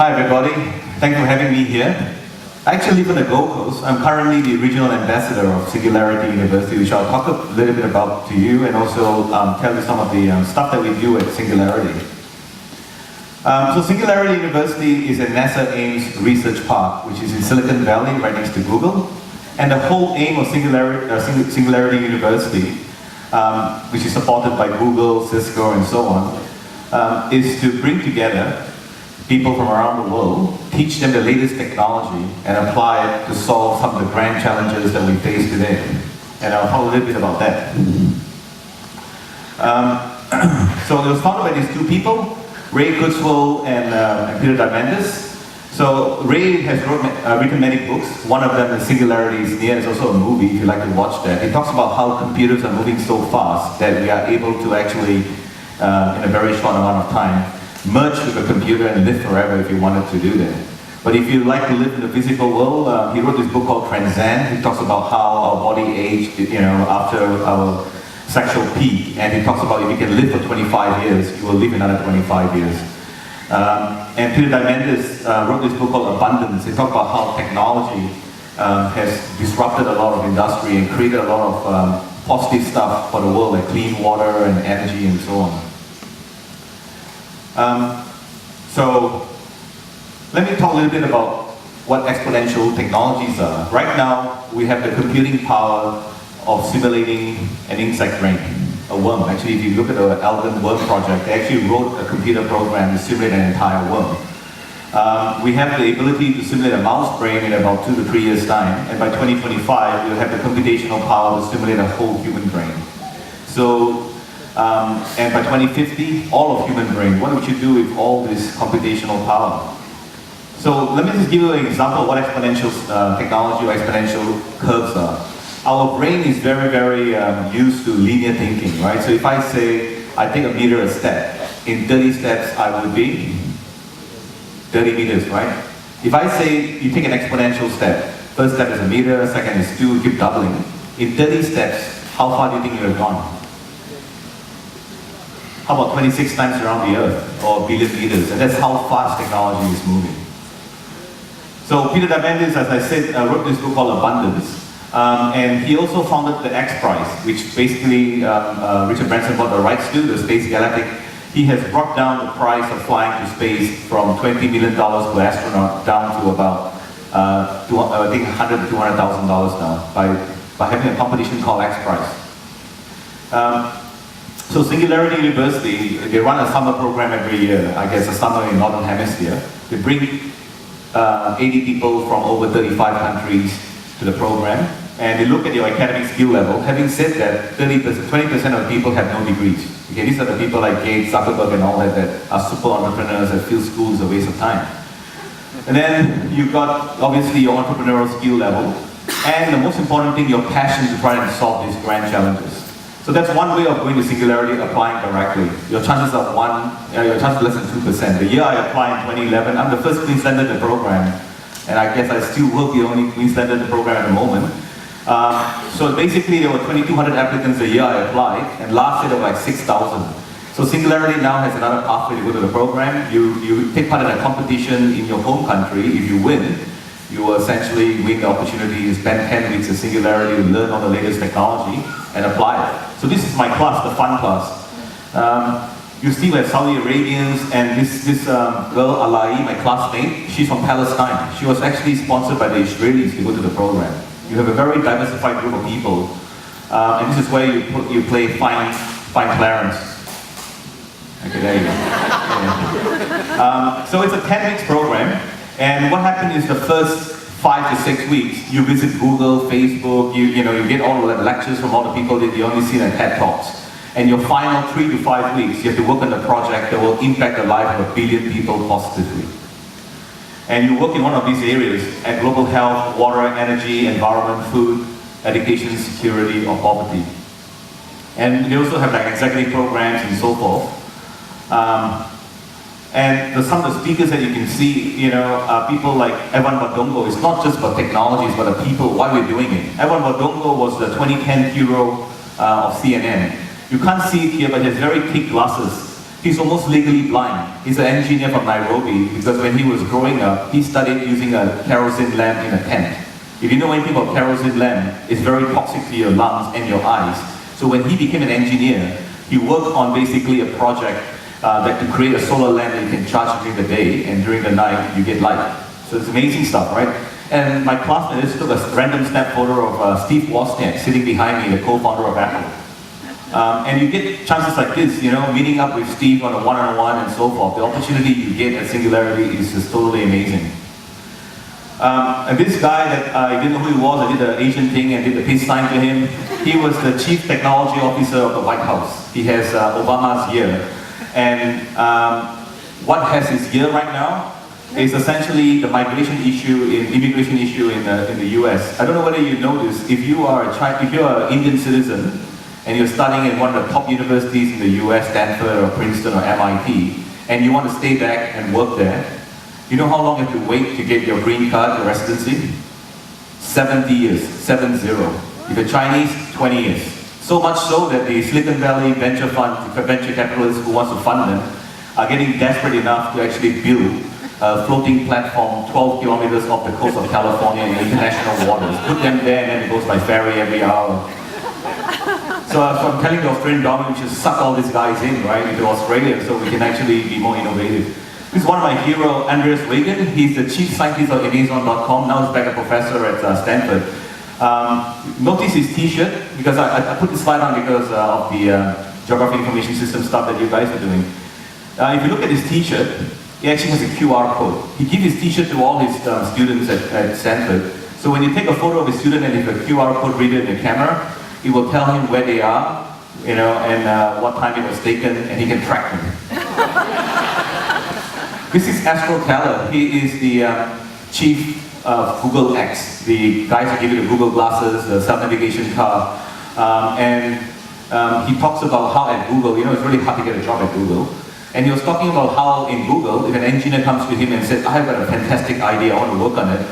Hi everybody, thanks for having me here. I actually live on the Gold Coast. I'm currently the regional ambassador of Singularity University, which I'll talk a little bit about to you and also tell you some of the stuff that we do at Singularity. So Singularity University is a NASA Ames research park, which is in Silicon Valley, right next to Google. And the whole aim of Singularity University, which is supported by Google, Cisco, and so on, is to bring together people from around the world, teach them the latest technology, and apply it to solve some of the grand challenges that we face today. And I'll talk a little bit about that. So it was founded by these two people, Ray Kurzweil and Peter Diamandis. So Ray has written many books. One of them is Singularity is Near. There's also a movie if you'd like to watch that. It talks about how computers are moving so fast that we are able to actually, in a very short amount of time, merge with a computer and live forever if you wanted to do that. But if you like to live in the physical world, he wrote this book called Transcend. He talks about how our body aged, after our sexual peak, and he talks about if you can live for 25 years, you will live another 25 years. And Peter Diamandis wrote this book called Abundance. He talked about how technology has disrupted a lot of industry and created a lot of positive stuff for the world, like clean water and energy and so on. So let me talk a little bit about what exponential technologies are. Right now, we have the computing power of simulating an insect brain, a worm. Actually, if you look at the Alvin worm project, they actually wrote a computer program to simulate an entire worm. We have the ability to simulate a mouse brain in about 2 to 3 years' time, and by 2025, we'll have the computational power to simulate a whole human brain. So, and by 2050, all of human brain. What would you do with all this computational power? So let me just give you an example of what exponential technology or exponential curves are. Our brain is very, very used to linear thinking, right? So if I say, I take a meter a step, in 30 steps I would be 30 meters, right? If I say, you take an exponential step, first step is a meter, second is 2, keep doubling. In 30 steps, how far do you think you have gone? How about 26 times around the Earth, or a billion meters? And that's how fast technology is moving. So Peter Diamandis, as I said, wrote this book called Abundance. And he also founded the X Prize, which basically Richard Branson bought the rights to, the Space Galactic. He has brought down the price of flying to space from $20 million per astronaut down to about, I think, $100,000 to $200,000 now by having a competition called X Prize. So Singularity University, they run a summer program every year, I guess a summer in Northern Hemisphere. They bring 80 people from over 35 countries to the program, and they look at your academic skill level. Having said that, 20% of people have no degrees. Okay, these are the people like Gates, Zuckerberg and all that are super entrepreneurs that feel school is a waste of time. And then you've got, obviously, your entrepreneurial skill level, and the most important thing, your passion to try and solve these grand challenges. So that's one way of going to Singularity, applying directly. Your chances are your chances less than 2%. The year I applied in 2011, I'm the first Queenslander in the program, and I guess I still will be the only Queenslander in the program at the moment. So basically there were 2,200 applicants the year I applied, and last year there were like 6,000. So Singularity now has another pathway to go to the program. You take part in a competition in your home country. If you win, you will essentially win the opportunity to spend 10 weeks at Singularity to learn all the latest technology and apply it. So this is my class, the fun class. You see we have Saudi Arabians, and this girl, Alai, my classmate, she's from Palestine. She was actually sponsored by the Israelis to go to the program. You have a very diversified group of people, and this is where you play fine Clarence. Okay, there you go. So it's a 10 weeks program, and what happened is the first 5 to 6 weeks, you visit Google, Facebook, you get all the lectures from all the people that you only see in TED Talks. And your final 3 to 5 weeks, you have to work on a project that will impact the life of 1 billion people positively. And you work in one of these areas, at global health, water, energy, environment, food, education, security, or poverty. And they also have like executive programs and so forth. And some of the speakers that you can see, people like Evan Wadongo. It's not just about technology, it's about the people, why we're doing it. Evan Wadongo was the 2010 hero of CNN. You can't see it here, but he has very thick glasses. He's almost legally blind. He's an engineer from Nairobi because when he was growing up, he studied using a kerosene lamp in a tent. If you know anything about kerosene lamp, it's very toxic to your lungs and your eyes. So when he became an engineer, he worked on basically a project that to create a solar lamp that you can charge during the day, and during the night you get light. So it's amazing stuff, right? And my classmates took a random snap photo of Steve Wozniak sitting behind me, the co-founder of Apple. And you get chances like this, meeting up with Steve on a one-on-one and so forth. The opportunity you get at Singularity is just totally amazing. And this guy that I didn't know who he was, I did the Asian thing and did the peace sign to him. He was the Chief Technology Officer of the White House. He has Obama's year. And what has his year right now is essentially the immigration issue in the US. I don't know whether you know this. If you are an Indian citizen, and you're studying in one of the top universities in the US, Stanford or Princeton or MIT, and you want to stay back and work there, you know how long you have to wait to get your green card, your residency? 70 years, 70. If you're Chinese, 20 years. So much so that the Silicon Valley venture capitalists who wants to fund them are getting desperate enough to actually build a floating platform 12 kilometers off the coast of California in international waters. Put them there and then it goes by ferry every hour. So I'm telling the Australian government we should suck all these guys in, right, into Australia so we can actually be more innovative. This is one of my heroes, Andreas Wiegand. He's the chief scientist of Amazon.com. Now he's back a professor at Stanford. Notice his t-shirt, because I put this slide on because of the geography information system stuff that you guys are doing. If you look at his t-shirt, he actually has a QR code. He gives his t-shirt to all his students at Stanford. So when you take a photo of a student and if a QR code reader in the camera, it will tell him where they are, and what time it was taken, and he can track them. This is Astro Teller. He is the chief of Google X, the guys who give you the Google glasses, the self-navigation car, and he talks about how at Google, it's really hard to get a job at Google. And he was talking about how in Google, if an engineer comes to him and says, I've got a fantastic idea, I want to work on it,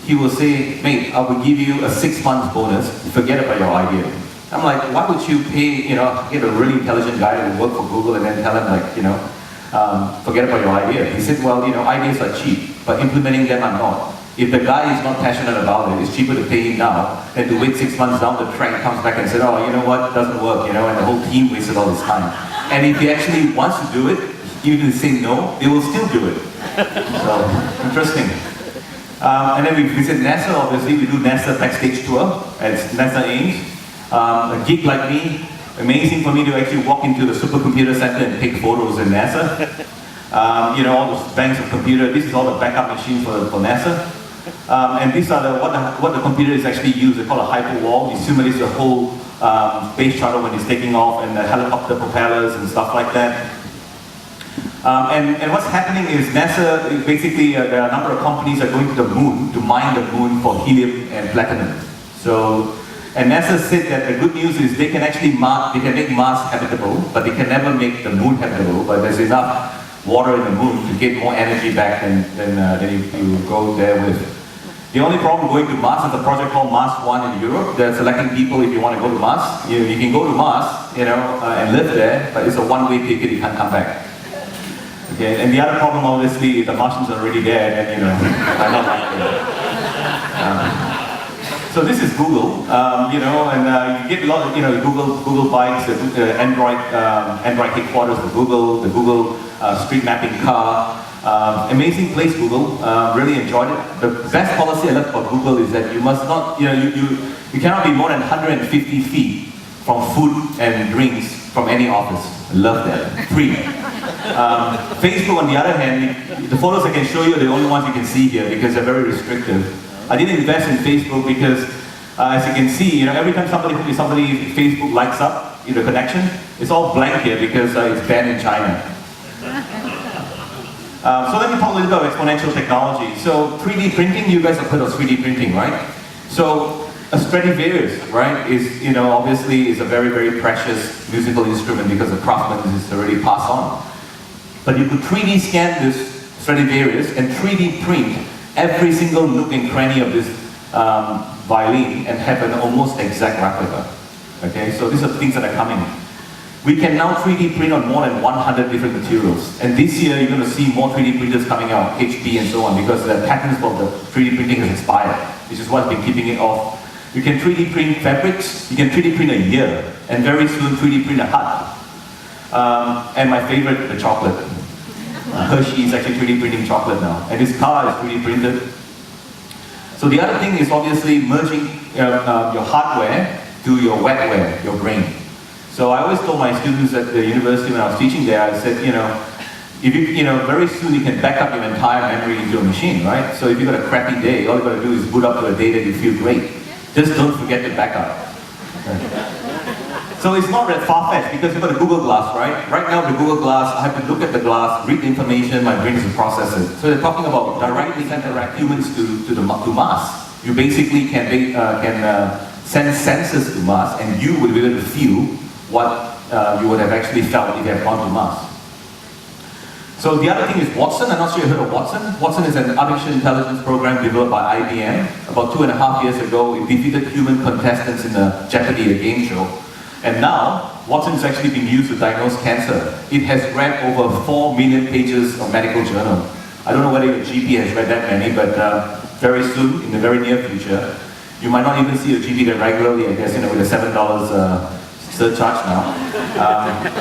he will say, mate, I will give you a 6 months bonus, forget about your idea. I'm like, why would you pay, get a really intelligent guy to work for Google and then tell him forget about your idea. He said, well, ideas are cheap, but implementing them are not. If the guy is not passionate about it, it's cheaper to pay him now than to wait 6 months down the track, comes back and said, oh, you know what, it doesn't work, and the whole team wasted all this time. And if he actually wants to do it, even if they say no, they will still do it. So, interesting. And then we visit NASA, obviously. We do NASA backstage tour at NASA Ames. A geek like me, amazing for me to actually walk into the supercomputer center and take photos in NASA. All those banks of computers. This is all the backup machines for NASA. And these are what the computer is actually used. They call a hyperwall. It simulates the whole space shuttle when it's taking off and the helicopter propellers and stuff like that. And what's happening is NASA, basically there are a number of companies that are going to the moon to mine the moon for helium and platinum. And NASA said that the good news is they can actually make Mars habitable, but they can never make the moon habitable, but there's enough water in the moon to get more energy back than you go there with. The only problem going to Mars is a project called Mars One in Europe. They're selecting people if you want to go to Mars. You can go to Mars, and live there, but it's a one-way ticket, you can't come back. Okay, and the other problem, obviously, the Martians are already there, and I'm not like it. So this is Google, and you get a lot of, Google bikes, Android headquarters for Google, the Google street mapping car. Amazing place, Google. Really enjoyed it. The best policy I love about Google is that you must not, you cannot be more than 150 feet from food and drinks from any office. Love that. Free. Facebook, on the other hand, the photos I can show you are the only ones you can see here because they're very restrictive. I didn't invest in Facebook because, as you can see, every time somebody Facebook lights up the connection, it's all blank here because it's banned in China. So let me talk a little bit about exponential technology. So 3D printing, you guys have heard of 3D printing, right? So a Stradivarius, right, is obviously is a very, very precious musical instrument because the craftsman is already passed on. But you could 3D scan this Stradivarius and 3D print every single nook and cranny of this violin and have an almost exact replica. Okay, so these are things that are coming. We can now 3D print on more than 100 different materials. And this year, you're going to see more 3D printers coming out, HP and so on, because the patents for the 3D printing has expired, which is what's been keeping it off. You can 3D print fabrics, you can 3D print a year, and very soon 3D print a hut. And my favorite, the chocolate. Hershey is actually 3D printing chocolate now, and this car is 3D printed. So the other thing is obviously merging your hardware to your wetware, your brain. So I always told my students at the university when I was teaching there, I said, if very soon you can back up your entire memory into a machine, right? So if you've got a crappy day, all you've got to do is boot up to a day that you feel great. Just don't forget to back up. So it's not that far-fetched because you've got a Google Glass, right? Right now the Google Glass, I have to look at the glass, read the information, my brain is to process it. So they're talking about directly interact humans to Mars. You basically can send sensors to Mars and you will be able to feel what you would have actually felt if you had gone to Mars. So the other thing is Watson. I'm not sure you heard of Watson. Watson is an artificial intelligence program developed by IBM. About 2.5 years ago, it defeated human contestants in the Jeopardy, a game show. And now, Watson is actually being used to diagnose cancer. It has read over 4 million pages of medical journal. I don't know whether your GP has read that many, but very soon, in the very near future, you might not even see your GP that regularly, I guess, with a $7 surcharge now.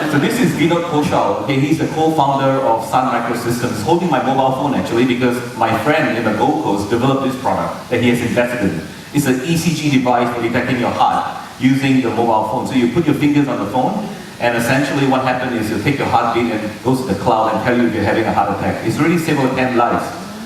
So this is Vinod Koshal. Okay, he's the co-founder of Sun Microsystems, holding my mobile phone actually because my friend in the Gold Coast developed this product that he has invested in. It's an ECG device for detecting your heart using the mobile phone. So you put your fingers on the phone, and essentially what happens is you take your heartbeat and it goes to the cloud and tell you if you're having a heart attack. It's really saved over 10 lives.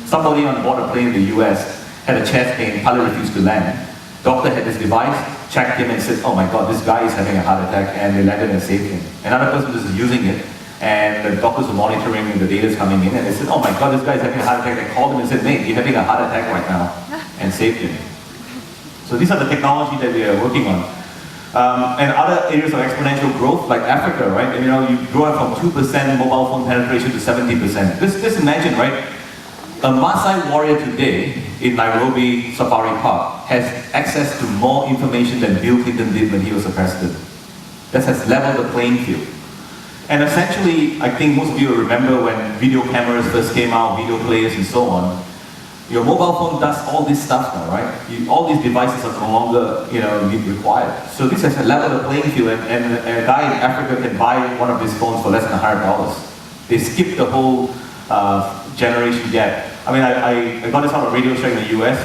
Somebody on board a plane in the US had a chest pain, pilot refused to land. Doctor had this device, checked him and said, oh my God, this guy is having a heart attack, and they landed and saved him. Another person was using it, and the doctors were monitoring the data coming in, and they said, oh my God, this guy is having a heart attack. They called him and said, mate, you're having a heart attack right now, and saved him. So these are the technology that we are working on. And other areas of exponential growth, like Africa, right? And, you grow up from 2% mobile phone penetration to 70%. Just imagine, right? A Maasai warrior today in Nairobi Safari Park has access to more information than Bill Clinton did when he was the president. That has leveled the playing field. And essentially, I think most of you will remember when video cameras first came out, video players and so on. Your mobile phone does all this stuff now, right? All these devices are no longer, required. So this has leveled the playing field, and a guy in Africa can buy one of these phones for less than $100. They skipped the whole generation gap. I mean, I got this on a radio show in the US.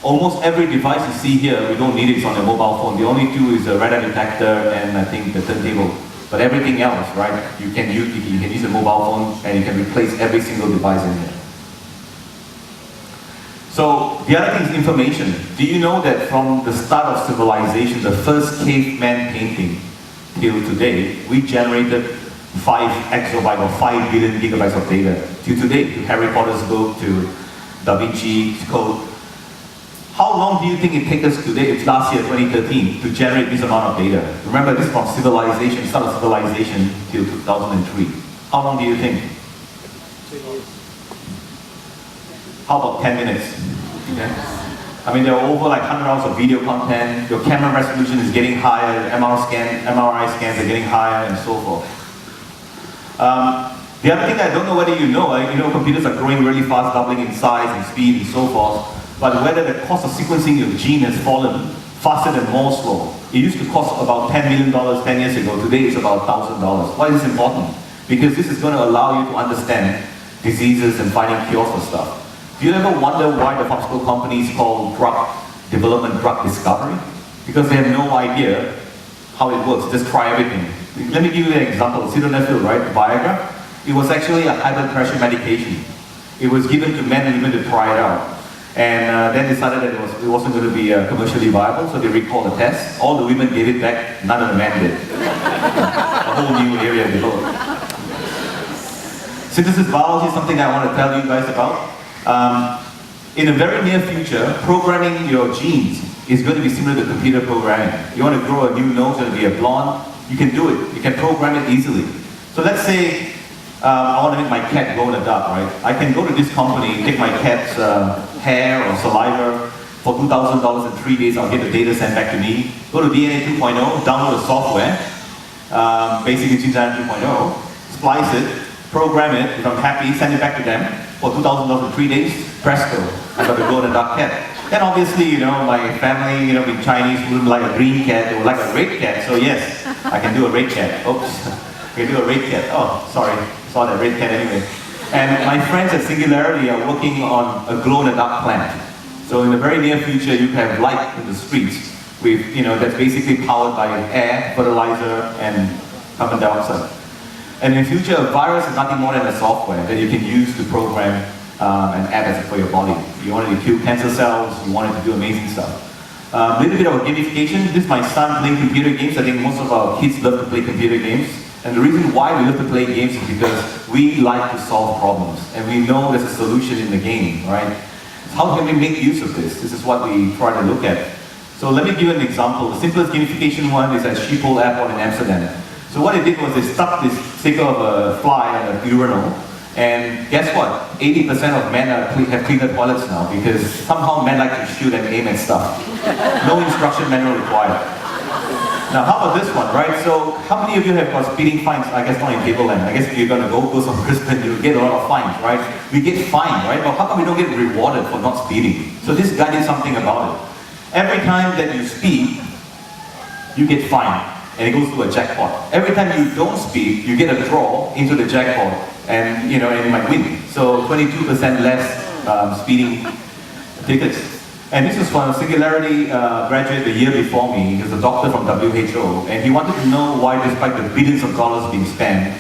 Almost every device you see here, we don't need it on a mobile phone. The only two is the radar detector and I think the turntable. But everything else, right? You can use a mobile phone and you can replace every single device in here. So the other thing is information. Do you know that from the start of civilization, the first caveman painting till today, we generated 5 exabytes or 5 billion gigabytes of data. To today, to Harry Potter's book, to Da Vinci's code. How long do you think it takes us today, it's last year, 2013, to generate this amount of data? Remember, this is from civilization, start of civilization till 2003. How long do you think? 2 years. How about 10 minutes? Okay. I mean, there are over like 100 hours of video content, your camera resolution is getting higher, MRI scans are getting higher, and so forth. The other thing, I don't know whether you know, computers are growing really fast, doubling in size and speed and so forth, but whether the cost of sequencing your gene has fallen faster than Moore's law. It used to cost about $10 million 10 years ago. Today it's about $1,000. Why is this important? Because this is going to allow you to understand diseases and finding cures for stuff. Do you ever wonder why the pharmaceutical companies call drug development drug discovery? Because they have no idea how it works. Just try everything. Let me give you an example. Sildenafil, right? Viagra. It was actually a high blood pressure medication. It was given to men and women to try it out. And then decided that it wasn't going to be commercially viable, so they recalled the test. All the women gave it back, none of the men did. A whole new area developed. Synthesis biology is something I want to tell you guys about. In the very near future, programming your genes is going to be similar to computer programming. You want to grow a new nose, it's going to be a blonde, you can do it. You can program it easily. So let's say I want to make my cat glow in the dark, right? I can go to this company, take my cat's hair or saliva for $2,000 in 3 days. I'll get the data sent back to me. Go to DNA 2.0, download the software, basically Jinzhan 2.0, splice it, program it, if I'm happy, send it back to them for $2,000 in 3 days, presto, I got a glow in the dark cat. And obviously, my family, being Chinese, wouldn't like a green cat, they would like a red cat, so yes, I can do a red cat. Oops, I can do a red cat. Oh, sorry, saw that red cat anyway. And my friends at Singularity are working on a glow-in-the-dark plant. So in the very near future, you can have light in the streets with, that's basically powered by air, fertilizer, and carbon dioxide. And in future, a virus is nothing more than a software that you can use to program and add as for your body. You wanted to kill cancer cells, you wanted to do amazing stuff. A little bit of gamification. This is my son playing computer games. I think most of our kids love to play computer games. And the reason why we love to play games is because we like to solve problems. And we know there's a solution in the game, right? How can we make use of this? This is what we try to look at. So let me give you an example. The simplest gamification one is at Schiphol Airport in Amsterdam. So what they did was they stuck this sticker of a fly on a urinal. And guess what? 80% of men have cleaner toilets now because somehow men like to shoot and aim at stuff. No instruction manual required. Now how about this one, right? So how many of you have got speeding fines? I guess not in Tableland. I guess if you're gonna go to Brisbane, you'll get a lot of fines, right? We get fined, right? But how come we don't get rewarded for not speeding? So this guy did something about it. Every time that you speed, you get fined. And it goes to a jackpot. Every time you don't speed, you get a draw into the jackpot. And you might win. So 22% less speeding tickets. And this is from a Singularity graduate the year before me. He was a doctor from WHO, and he wanted to know why, despite the billions of dollars being spent,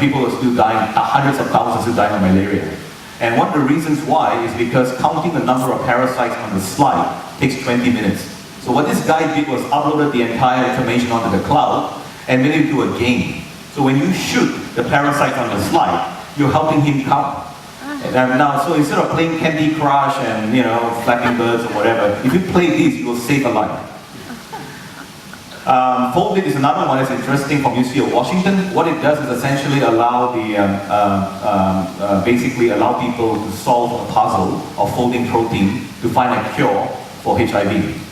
people are still dying, hundreds of thousands are still dying of malaria. And one of the reasons why is because counting the number of parasites on the slide takes 20 minutes. So what this guy did was uploaded the entire information onto the cloud and made it into a game. So when you shoot the parasite on the slide, you're helping him count. And now, so instead of playing Candy Crush and Flapping Birds or whatever, if you play this, you will save a life. Folded is another one that's interesting from UC of Washington. What it does is essentially allow basically allow people to solve a puzzle of folding protein to find a cure for HIV.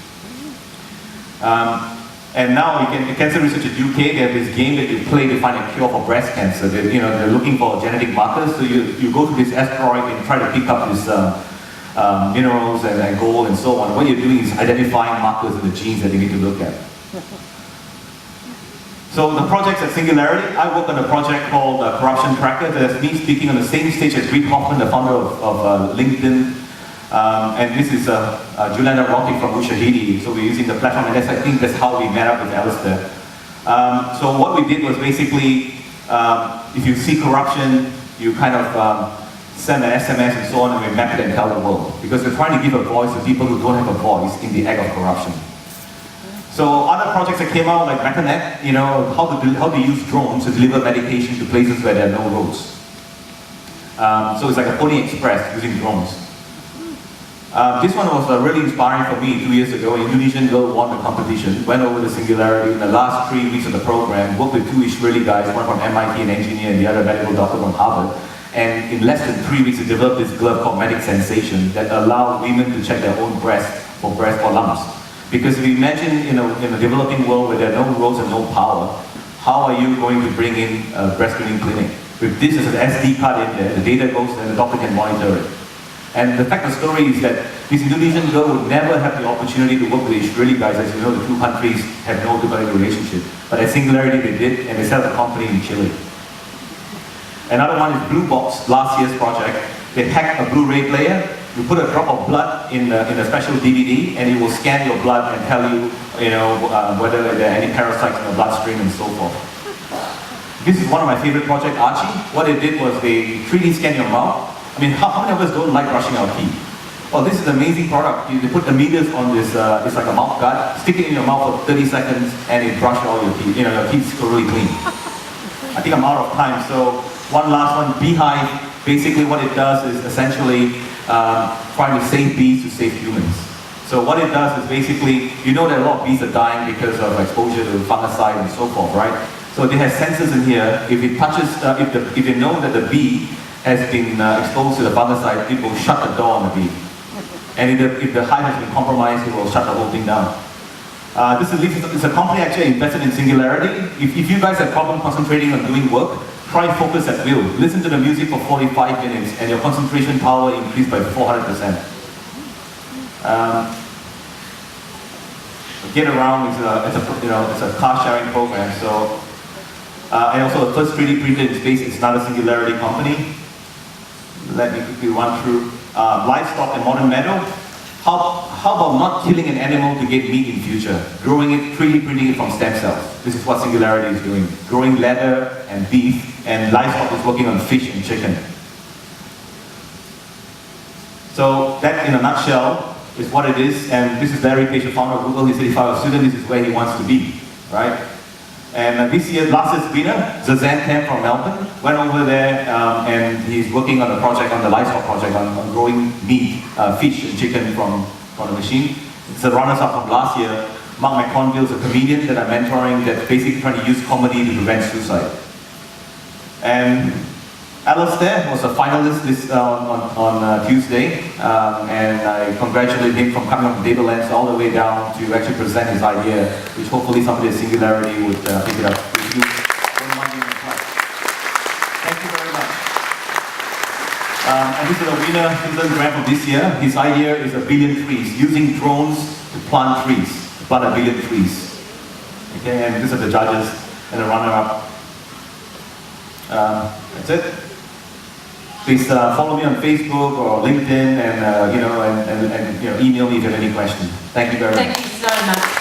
And now, Cancer Research at UK, they have this game that you play to find a cure for breast cancer. They're looking for genetic markers, so you go to this asteroid and try to pick up these minerals and gold and so on. What you're doing is identifying markers in the genes that you need to look at. So the projects at Singularity, I work on a project called Corruption Tracker. That's me speaking on the same stage as Reid Hoffman, the founder of LinkedIn. And this is Juliana Rotti from Ushahidi. So we're using the platform, and I think that's how we met up with Alistair. So what we did was basically, if you see corruption, you kind of send an SMS and so on, and we map it and tell the world. Because we're trying to give a voice to people who don't have a voice in the act of corruption. So other projects that came out, like MetaNet, how to use drones to deliver medication to places where there are no roads. So it's like a Pony Express using drones. This one was really inspiring for me 2 years ago. An Indonesian girl won the competition, went over to Singularity in the last 3 weeks of the program, worked with 2 Israeli guys, one from MIT, an engineer, and the other medical doctor from Harvard. And in less than 3 weeks, they developed this glove called Medic Sensation that allowed women to check their own breast for lumps. Because if you imagine in a developing world where there are no roads and no power, how are you going to bring in a breast screening clinic? With this as an SD card in there, the data goes and the doctor can monitor it. And the fact of the story is that this Indonesian girl would never have the opportunity to work with the Israeli guys. As you know, the two countries have no diplomatic relationship. But at Singularity they did, and they set up a company in Chile. Another one is Blue Box, last year's project. They hacked a Blu-ray player. You put a drop of blood in a special DVD, and it will scan your blood and tell you, whether there are any parasites in your bloodstream and so forth. This is one of my favorite projects, Archie. What they did was they 3D scan your mouth. I mean, how many of us don't like brushing our teeth? Well, this is an amazing product. They put the meters on this, it's like a mouth guard, stick it in your mouth for 30 seconds, and it brushes all your teeth. Your teeth is really clean. I think I'm out of time, so one last one, Beehive. Basically what it does is essentially trying to save bees to save humans. So what it does is basically, that a lot of bees are dying because of exposure to fungicide and so forth, right? So they have sensors in here. If it touches, if they know that the bee has been exposed to the fungicide, it will shut the door on the bee. And if the hive has been compromised, it will shut the whole thing down. This is a company actually invested in singularity. If you guys have problem concentrating on doing work, try focus at will. Listen to the music for 45 minutes and your concentration power increased by 400%. Get Around it's a car sharing program. So, and also the first 3D printer in space is another singularity company. Let me quickly run through. Livestock and modern meadow. How about not killing an animal to get meat in future? Growing it, 3D printing it from stem cells. This is what singularity is doing. Growing leather and beef, and livestock is working on fish and chicken. So that in a nutshell is what it is, and this is Larry Page, the founder of Google. He said if I was a student, this is where he wants to be, right? And last year's winner, Zazan Tam from Melbourne, went over there and he's working on a project, on the livestock project, on growing meat, fish and chicken from the machine. It's the runners-up from last year. Mark McConville is a comedian that I'm mentoring that's basically trying to use comedy to prevent suicide. And Alistair was a finalist on Tuesday, and I congratulate him from coming from Datalens all the way down to actually present his idea, which hopefully somebody at Singularity would pick it up. Thank you very much. And this is a winner, Hilton Grant from this year. His idea is 1 billion trees, using drones to plant trees, to plant 1 billion trees. Okay, and these are the judges and the runner-up. That's it. Please follow me on Facebook or LinkedIn, and email me if you have any questions. Thank you very much. Thank you so much.